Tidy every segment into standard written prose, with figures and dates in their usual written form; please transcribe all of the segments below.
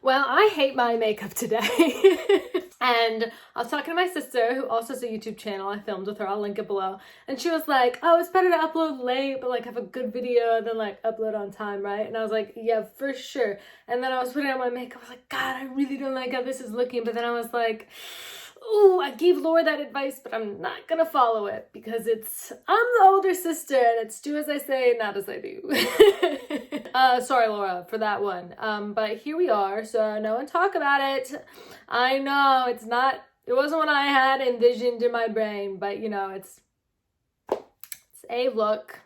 Well, I hate my makeup today. And I was talking to my sister, who also has a YouTube channel. I filmed with her. I'll link it below. And she was like, oh, it's better to upload late, but like have a good video than like upload on time, right? And I was like, yeah, for sure. And then I was putting on my makeup. I was like, God, I really don't like how this is looking. But then I was like, ooh, I gave Laura that advice, but I'm not gonna follow it because I'm the older sister and it's do as I say, not as I do. Sorry, Laura, for that one. But here we are, so no one talk about it. I know it wasn't what I had envisioned in my brain, but you know, it's a look.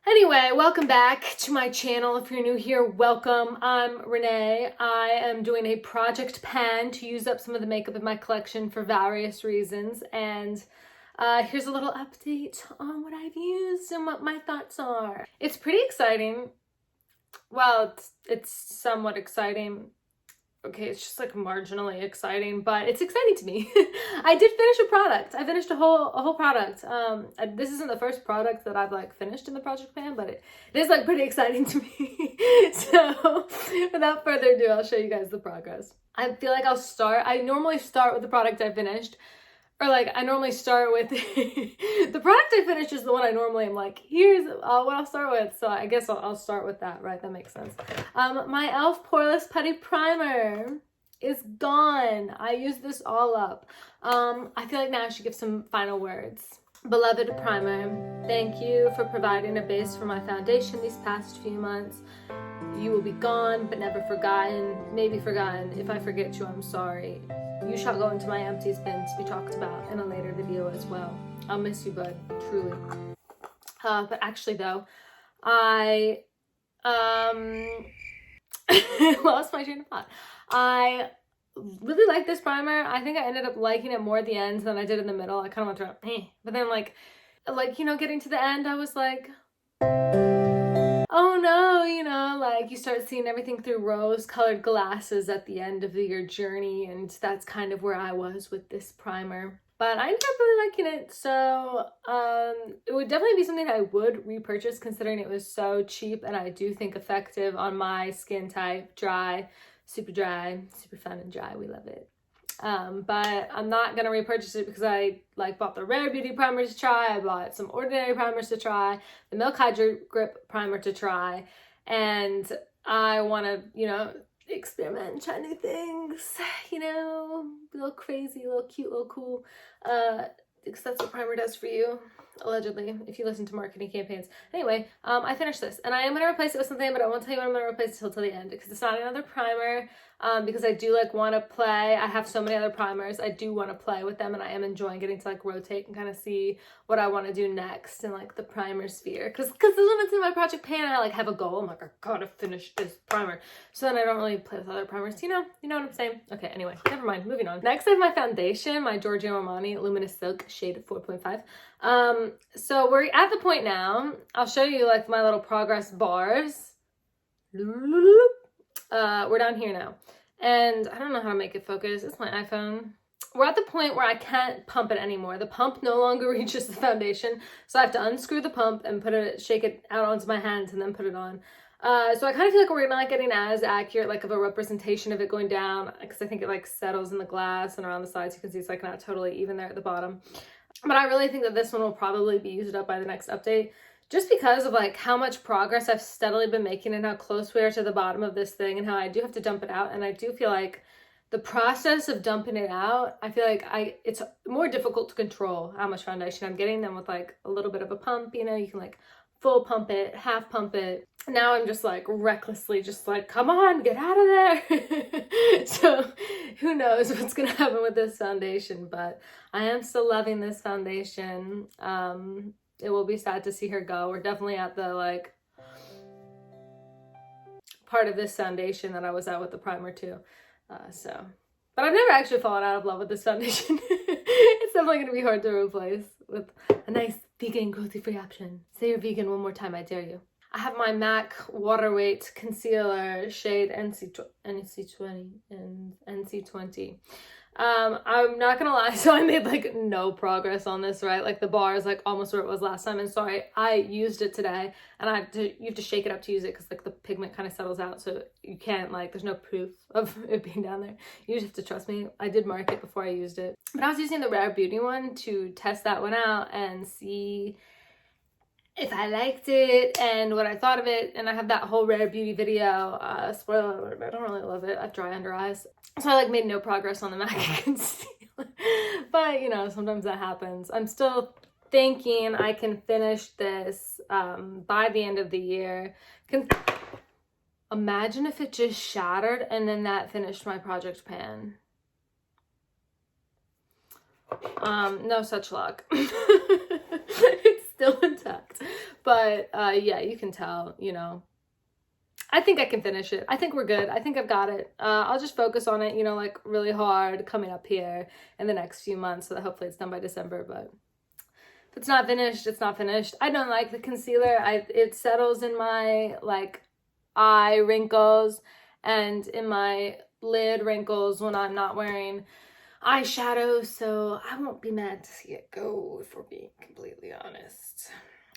Anyway, welcome back to my channel. If you're new here, welcome. I'm Renee. I am doing a project pan to use up some of the makeup in my collection for various reasons. And here's a little update on what I've used and what my thoughts are. It's pretty exciting. Well, it's somewhat exciting. Okay, it's just like marginally exciting, but it's exciting to me. I did finish a product. I finished a whole product. This isn't the first product that I've like finished in the project pan, but it is like pretty exciting to me. So without further ado, I'll show you guys the progress. I feel like I normally start with the product I finished, or like I normally start with the product I finished is the one I normally am like, here's what I'll start with. So I guess I'll start with that, right? That makes sense. My e.l.f. Poreless Putty Primer is gone. I used this all up. I feel like now I should give some final words. Beloved primer, thank you for providing a base for my foundation these past few months. You will be gone, but never forgotten. Maybe forgotten. If I forget you, I'm sorry. You shall go into my empties bin to be talked about in a later video as well. I'll miss you, bud, truly. But actually though, I lost my train of thought. I really like this primer. I think I ended up liking it more at the end than I did in the middle. I kind of went to but then like you know, getting to the end, I was like, oh no, you know, like you start seeing everything through rose-colored glasses at the end of your journey, and that's kind of where I was with this primer. But I ended up really liking it, so it would definitely be something I would repurchase considering it was so cheap, and I do think effective on my skin type. Dry, super fun and dry. We love it. But I'm not gonna repurchase it because I like bought the Rare Beauty primer to try. I bought some ordinary primers to try, the Milk Hydrate Grip primer to try, and I want to, you know, experiment, try new things, you know, a little crazy, a little cute, a little cool, because that's what primer does for you, allegedly, if you listen to marketing campaigns. Anyway, I finished this, and I am going to replace it with something, but I won't tell you what I'm going to replace it till the end, because it's not another primer, because I do like want to play. I have so many other primers. I do want to play with them, and I am enjoying getting to like rotate and kind of see what I want to do next in like the primer sphere, because when it's in my project pan, I like have a goal. I'm like, I gotta finish this primer, so then I don't really play with other primers. You know what I'm saying? Okay, anyway, never mind, moving on. Next I have my foundation, my Giorgio Armani Luminous Silk shade 4.5. So we're at the point now. I'll show you like my little progress bars. We're down here now, and I don't know how to make it focus. It's my iPhone. We're at the point where I can't pump it anymore. The pump no longer reaches the foundation, so I have to unscrew the pump and shake it out onto my hands and then put it on. So I kind of feel like we're not getting as accurate like of a representation of it going down, because I think it like settles in the glass and around the sides. You can see it's like not totally even there at the bottom. But I really think that this one will probably be used up by the next update, just because of like how much progress I've steadily been making and how close we are to the bottom of this thing, and how I do have to dump it out. And I do feel like the process of dumping it out, I feel like it's more difficult to control how much foundation I'm getting than with like a little bit of a pump. You know, you can like full pump it, half pump it. Now I'm just like recklessly just like, come on, get out of there. So who knows what's gonna happen with this foundation, but I am still loving this foundation. It will be sad to see her go. We're definitely at the like part of this foundation that I was at with the primer too. But I've never actually fallen out of love with this foundation. It's definitely going to be hard to replace with a nice vegan cruelty-free option. Say you're vegan one more time, I dare you. I have my MAC Waterweight Concealer shade NC20 and NC20. I'm not gonna lie, so I made like no progress on this, right? Like the bar is like almost where it was last time, and sorry, I used it today, and you have to shake it up to use it because like the pigment kind of settles out, so you can't like, there's no proof of it being down there. You just have to trust me. I did mark it before I used it, but I was using the Rare Beauty one to test that one out and see if I liked it and what I thought of it. And I have that whole Rare Beauty video. Spoiler alert, I don't really love it. I have dry under eyes, so I like made no progress on the MAC concealer. But you know, sometimes that happens. I'm still thinking I can finish this by the end of the year. Imagine if it just shattered and then that finished my project pan. No such luck. It's still intact, but yeah, you can tell, you know, I think I can finish it. I think we're good. I think I've got it. I'll just focus on it, you know, like really hard coming up here in the next few months, so that hopefully it's done by December. But if it's not finished, it's not finished. I don't like the concealer. It settles in my like eye wrinkles and in my lid wrinkles when I'm not wearing eyeshadow, so I won't be mad to see it go, if we're being completely honest.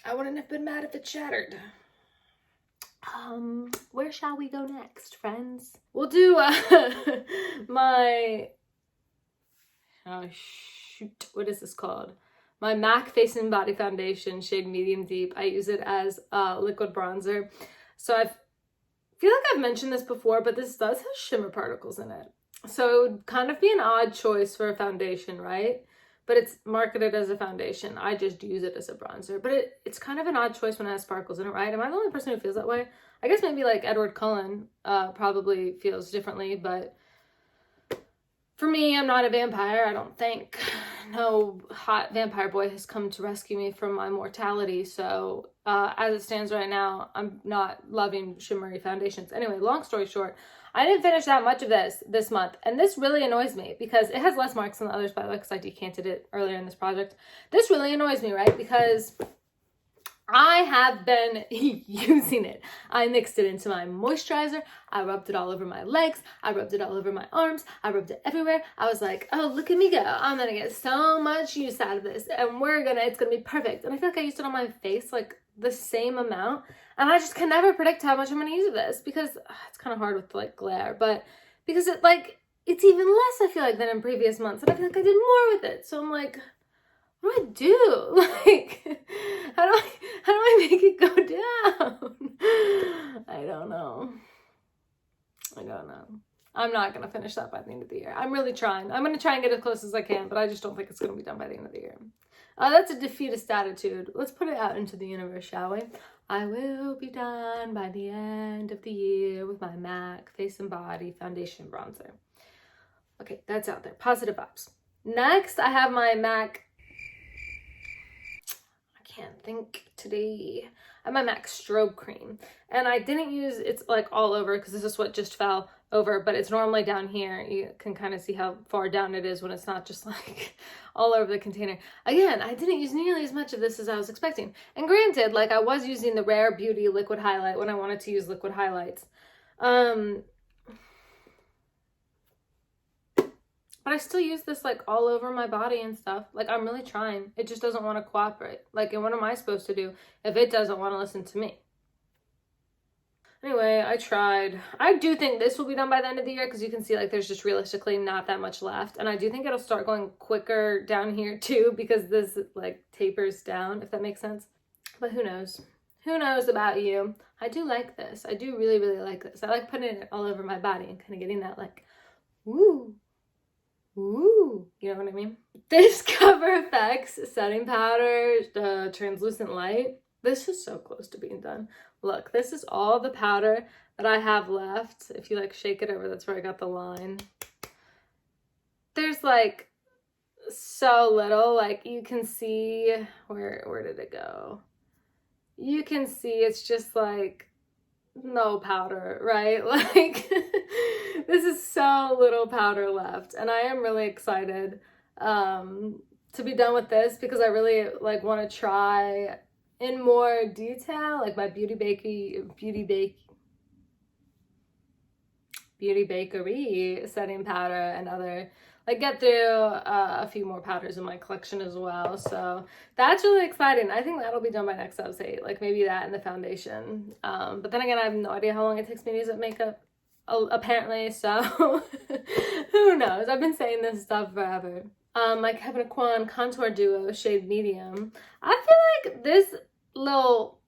I wouldn't have been mad if it shattered. Where shall we go next, friends? We'll do my, oh shoot, what is this called? My MAC Face and Body Foundation, shade Medium Deep. I use it as a liquid bronzer. So I feel like I've mentioned this before, but this does have shimmer particles in it. So it would kind of be an odd choice for a foundation, right? But it's marketed as a foundation. I just use it as a bronzer. But it's kind of an odd choice when it has sparkles in it, right? Am I the only person who feels that way? I guess maybe like Edward Cullen probably feels differently, but for me, I'm not a vampire, I don't think. No hot vampire boy has come to rescue me from my mortality. So as it stands right now, I'm not loving shimmery foundations. Anyway, long story short, I didn't finish that much of this month, and this really annoys me because it has less marks than the others, by the way, because I decanted it earlier in this project. This really annoys me, right? Because I have been using it. I mixed it into my moisturizer. I rubbed it all over my legs. I rubbed it all over my arms. I rubbed it everywhere. I was like, oh, look at me go. I'm going to get so much use out of this, and it's going to be perfect. And I feel like I used it on my face like the same amount, and I just can never predict how much I'm going to use of this because it's kind of hard with like glare, but because it's even less, I feel like, than in previous months, and I feel like I did more with it. So I'm like, what do I do? Like, how do I make it go down? I don't know. I'm not going to finish that by the end of the year. I'm really trying. I'm going to try and get as close as I can, but I just don't think it's going to be done by the end of the year. That's a defeatist attitude. Let's put it out into the universe, shall we? I will be done by the end of the year with my MAC Face and Body Foundation Bronzer. Okay, that's out there. Positive vibes. Next, I have my MAC, can't think today. I have my MAC Strobe Cream, and I didn't use, it's like all over because this is what just fell over, but it's normally down here. You can kind of see how far down it is when it's not just like all over the container. Again, I didn't use nearly as much of this as I was expecting. And granted, like I was using the Rare Beauty liquid highlight when I wanted to use liquid highlights. But I still use this like all over my body and stuff. Like I'm really trying. It just doesn't want to cooperate. Like, and what am I supposed to do if it doesn't want to listen to me? Anyway, I tried. I do think this will be done by the end of the year because you can see like there's just realistically not that much left. And I do think it'll start going quicker down here too because this like tapers down, if that makes sense. But who knows? Who knows about you? I do like this. I do really, really like this. I like putting it all over my body and kind of getting that like, woo. Ooh, you know what I mean? This Cover FX setting powder, the translucent light, this is so close to being done. Look, this is all the powder that I have left. If you like shake it over, that's where I got the line. There's like so little, like you can see, where did it go? You can see it's just like no powder, right? Like this is so little powder left, and I am really excited to be done with this because I really like want to try in more detail like my beauty Beauty Bakery setting powder and other, like, get through a few more powders in my collection as well. So that's really exciting. I think that'll be done by next update, like maybe that and the foundation. But then again, I have no idea how long it takes me to use up makeup, apparently, so who knows? I've been saying this stuff forever. My Kevin Kwan Contour Duo shade Medium. I feel like this little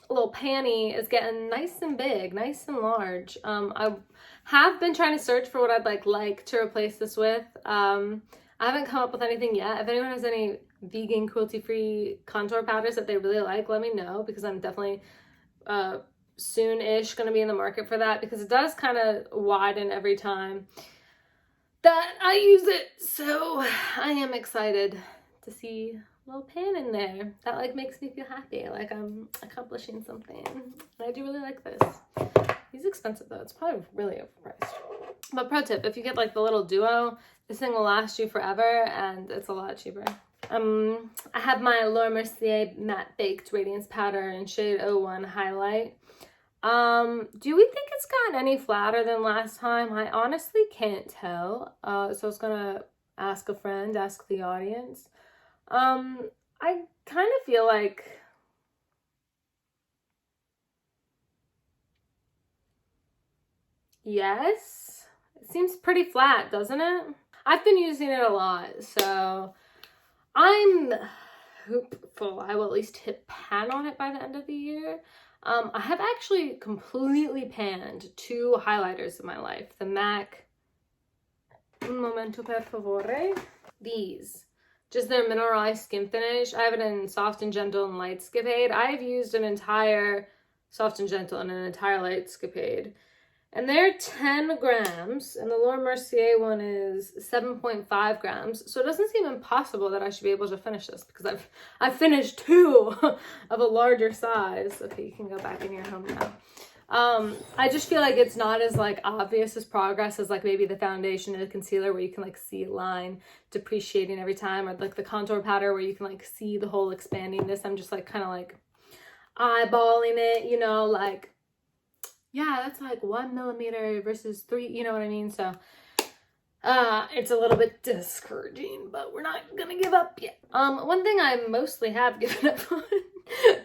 panty is getting nice and big, nice and large. I have been trying to search for what I'd like to replace this with. I haven't come up with anything yet. If anyone has any vegan, cruelty-free contour powders that they really like, let me know, because I'm definitely soon-ish going to be in the market for that, because it does kind of widen every time that I use it. So I am excited to see a little pan in there. That like makes me feel happy, like I'm accomplishing something. And I do really like this. He's expensive though. It's probably really overpriced. But pro tip, if you get like the little duo, this thing will last you forever and it's a lot cheaper. I have my Mercier Matte Baked Radiance Powder in shade 01 Highlight. Do we think it's gotten any flatter than last time? I honestly can't tell. So I was gonna ask a friend, ask the audience. I kind of feel like yes. It seems pretty flat, doesn't it? I've been using it a lot, so I'm hopeful I will at least hit pan on it by the end of the year. I have actually completely panned 2 highlighters in my life. The MAC, un momento per favore. These, just their mineralized skin finish. I have it in Soft and Gentle and Light Skipade. I've used an entire Soft and Gentle and an entire Light Skipade. And they're 10 grams, and the Laura Mercier one is 7.5 grams. So it doesn't seem impossible that I should be able to finish this, because I've finished 2 of a larger size. Okay, you can go back in your home now. I just feel like it's not as like obvious as progress as like maybe the foundation and the concealer, where you can like see a line depreciating every time, or like the contour powder where you can like see the whole expanding. This I'm just like kind of like eyeballing it, you know, like, yeah, that's like 1 millimeter versus 3, you know what I mean? So it's a little bit discouraging, but we're not gonna give up yet. One thing I mostly have given up on,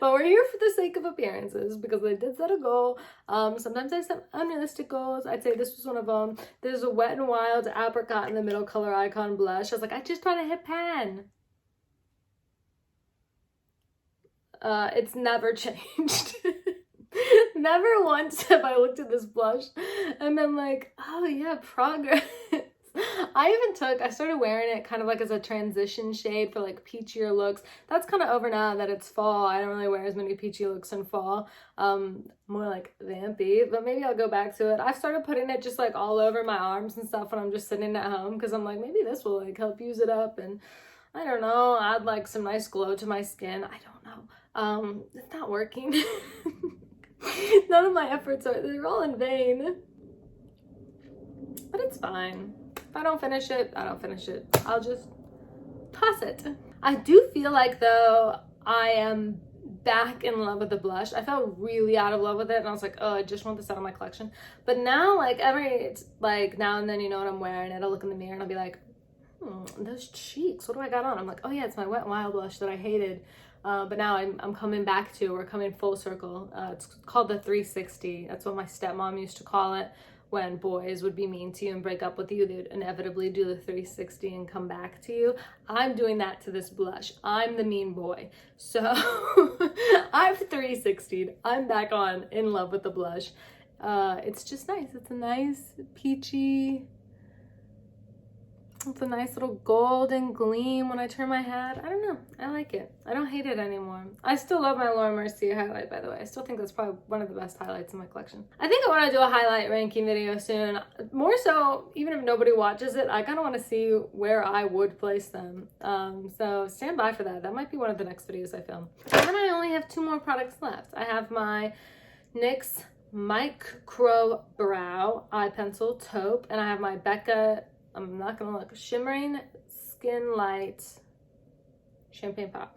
but we're here for the sake of appearances, because I did set a goal. Sometimes I set unrealistic goals. I'd say this was one of them. There's a Wet n Wild Apricot in the Middle Color Icon blush. I was like, I just want to hit pan. It's never changed. Never once have I looked at this blush and been like, oh yeah, progress. I started wearing it kind of like as a transition shade for like peachier looks. That's kind of over now that it's fall. I don't really wear as many peachy looks in fall. More like vampy, but maybe I'll go back to it. I've started putting it just like all over my arms and stuff when I'm just sitting at home, because I'm like, maybe this will like help use it up, and I don't know, add like some nice glow to my skin. I don't know. It's not working. None of my efforts they're all in vain. But it's fine. If I don't finish it, I don't finish it. I'll just toss it. I do feel like though I am back in love with the blush. I felt really out of love with it, and I was like, oh, I just want this out of my collection. But now, like now and then, you know what I'm wearing it, I'll look in the mirror and I'll be like, those cheeks, what do I got on? I'm like, oh yeah, it's my Wet n Wild blush that I hated. But now I'm coming back to, we're coming full circle. It's called the 360. That's what my stepmom used to call it. When boys would be mean to you and break up with you, they would inevitably do the 360 and come back to you. I'm doing that to this blush. I'm the mean boy. So I've 360'd. I'm back on in love with the blush. It's just nice. It's a nice peachy, it's a nice little golden gleam when I turn my head. I don't know. I like it. I don't hate it anymore. I still love my Laura Mercier highlight, by the way. I still think that's probably one of the best highlights in my collection. I think I want to do a highlight ranking video soon. More so, even if nobody watches it, I kind of want to see where I would place them. So stand by for that. That might be one of the next videos I film. And then I only have 2 more products left. I have my NYX Micro Brow Eye Pencil Taupe, and I have my Becca, I'm not gonna look, Shimmering Skin Light Champagne Pop.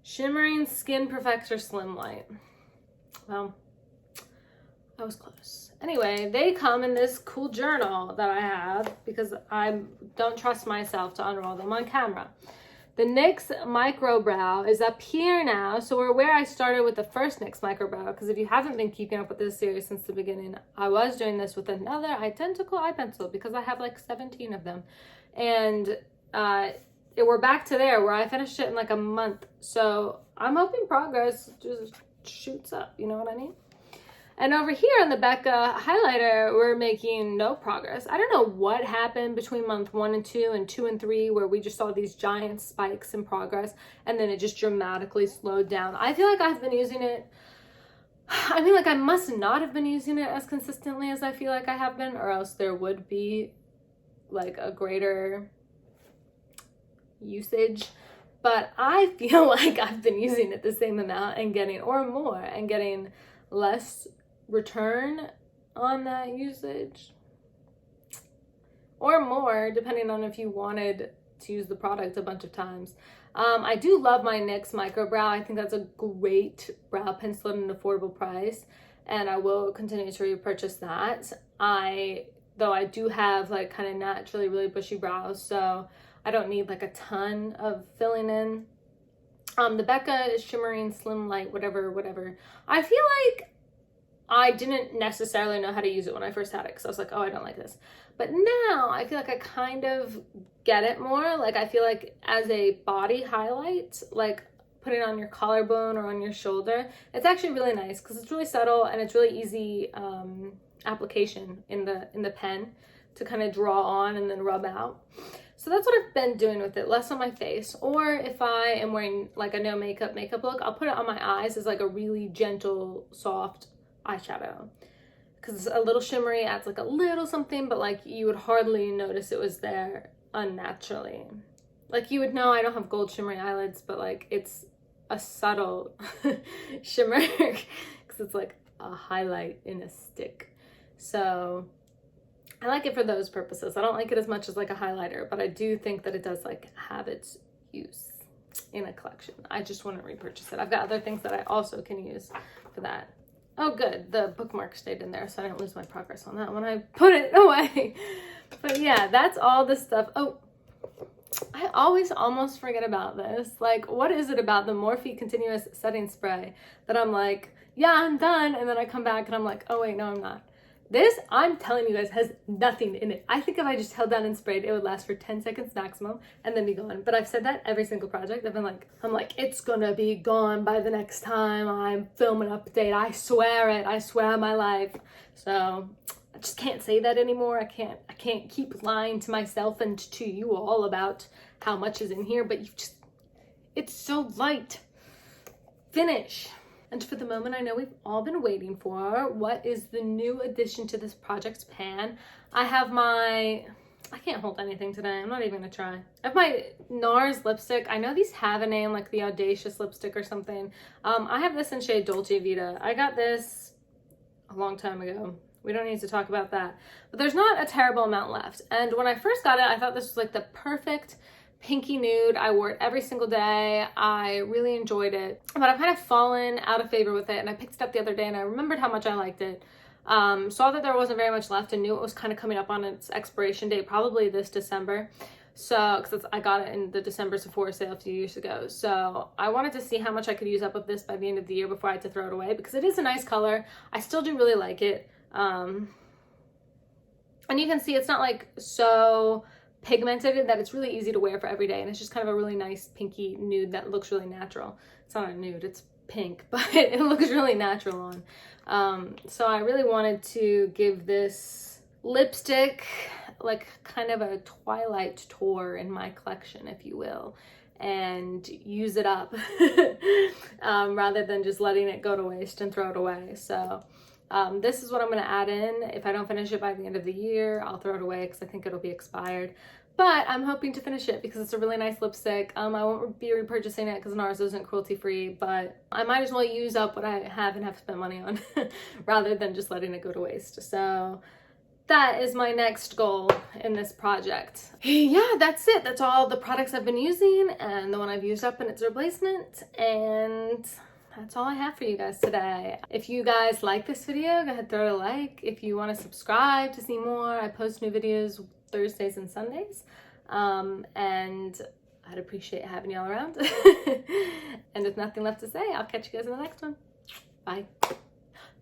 Shimmering Skin Perfector Slimlight. Well, I was close. Anyway, they come in this cool journal that I have because I don't trust myself to unroll them on camera. The NYX Micro Brow is up here now, so we're where I started with the first NYX Micro Brow, because if you haven't been keeping up with this series since the beginning, I was doing this with another identical eye pencil because I have like 17 of them. And we're back to there where I finished it in like a month. So I'm hoping progress just shoots up, you know what I mean? And over here on the Becca highlighter, we're making no progress. I don't know what happened between month 1 and 2 and 2 and 3, where we just saw these giant spikes in progress, and then it just dramatically slowed down. I feel like I've been using it, I mean, like I must not have been using it as consistently as I feel like I have been, or else there would be like a greater usage. But I feel like I've been using it the same amount and getting, or more, and getting less return on that usage, or more, depending on if you wanted to use the product a bunch of times. I do love my NYX Micro Brow. I think that's a great brow pencil at an affordable price, and I will continue to repurchase that. Though I do have like kind of naturally really bushy brows, so I don't need like a ton of filling in. The Becca Shimmering Slimlight, whatever. I feel like I didn't necessarily know how to use it when I first had it, because I was like, oh, I don't like this. But now I feel like I kind of get it more. Like I feel like as a body highlight, like putting it on your collarbone or on your shoulder, it's actually really nice because it's really subtle and it's really easy application in the pen to kind of draw on and then rub out. So that's what I've been doing with it, less on my face. Or if I am wearing like a no makeup look, I'll put it on my eyes as like a really gentle, soft eyeshadow. Because a little shimmery adds like a little something, but like you would hardly notice it was there unnaturally. Like you would know I don't have gold shimmery eyelids, but like it's a subtle shimmer because it's like a highlight in a stick. So I like it for those purposes. I don't like it as much as like a highlighter, but I do think that it does like have its use in a collection. I just want to repurchase it. I've got other things that I also can use for that. Oh good, the bookmark stayed in there, so I didn't lose my progress on that when I put it away. But yeah, that's all the stuff. Oh, I always almost forget about this. Like, what is it about the Morphe Continuous Setting Spray that I'm like, yeah, I'm done, and then I come back and I'm like, oh wait, no, I'm not. This, I'm telling you guys, has nothing in it. I think if I just held down and sprayed, it would last for 10 seconds maximum and then be gone. But I've said that every single project. I'm like, it's gonna be gone by the next time I film an update. I swear it. I swear on my life. So I just can't say that anymore. I can't keep lying to myself and to you all about how much is in here. But it's so light. Finish. And for the moment I know we've all been waiting for, what is the new addition to this project pan? I have I can't hold anything today. I'm not even gonna try. I have my NARS lipstick. I know these have a name, like the Audacious lipstick or something. I have this in shade Dolce Vita. I got this a long time ago. We don't need to talk about that. But there's not a terrible amount left. And when I first got it, I thought this was like the perfect pinky nude. I wore it every single day. I really enjoyed it, but I've kind of fallen out of favor with it, and I picked it up the other day and I remembered how much I liked it. Saw that there wasn't very much left and knew it was kind of coming up on its expiration date, probably this December. So, because I got it in the December Sephora sale a few years ago. So I wanted to see how much I could use up of this by the end of the year before I had to throw it away, because it is a nice color. I still do really like it. And you can see it's not like so pigmented that it's really easy to wear for every day, and it's just kind of a really nice pinky nude that looks really natural. It's not a nude, it's pink, but it looks really natural on. So I really wanted to give this lipstick like kind of a twilight tour in my collection, if you will, and use it up rather than just letting it go to waste and throw it away. So this is what I'm going to add in. If I don't finish it by the end of the year, I'll throw it away because I think it'll be expired. But I'm hoping to finish it because it's a really nice lipstick. I won't be repurchasing it because NARS isn't cruelty free, but I might as well use up what I have and have spent money on rather than just letting it go to waste. So that is my next goal in this project. Yeah, that's it. That's all the products I've been using and the one I've used up in its replacement. And that's all I have for you guys today. If you guys like this video, go ahead, throw it a like. If you want to subscribe to see more, I post new videos Thursdays and Sundays. And I'd appreciate having y'all around. And with nothing left to say, I'll catch you guys in the next one. Bye.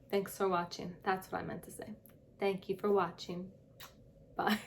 Thanks for watching. That's what I meant to say. Thank you for watching. Bye.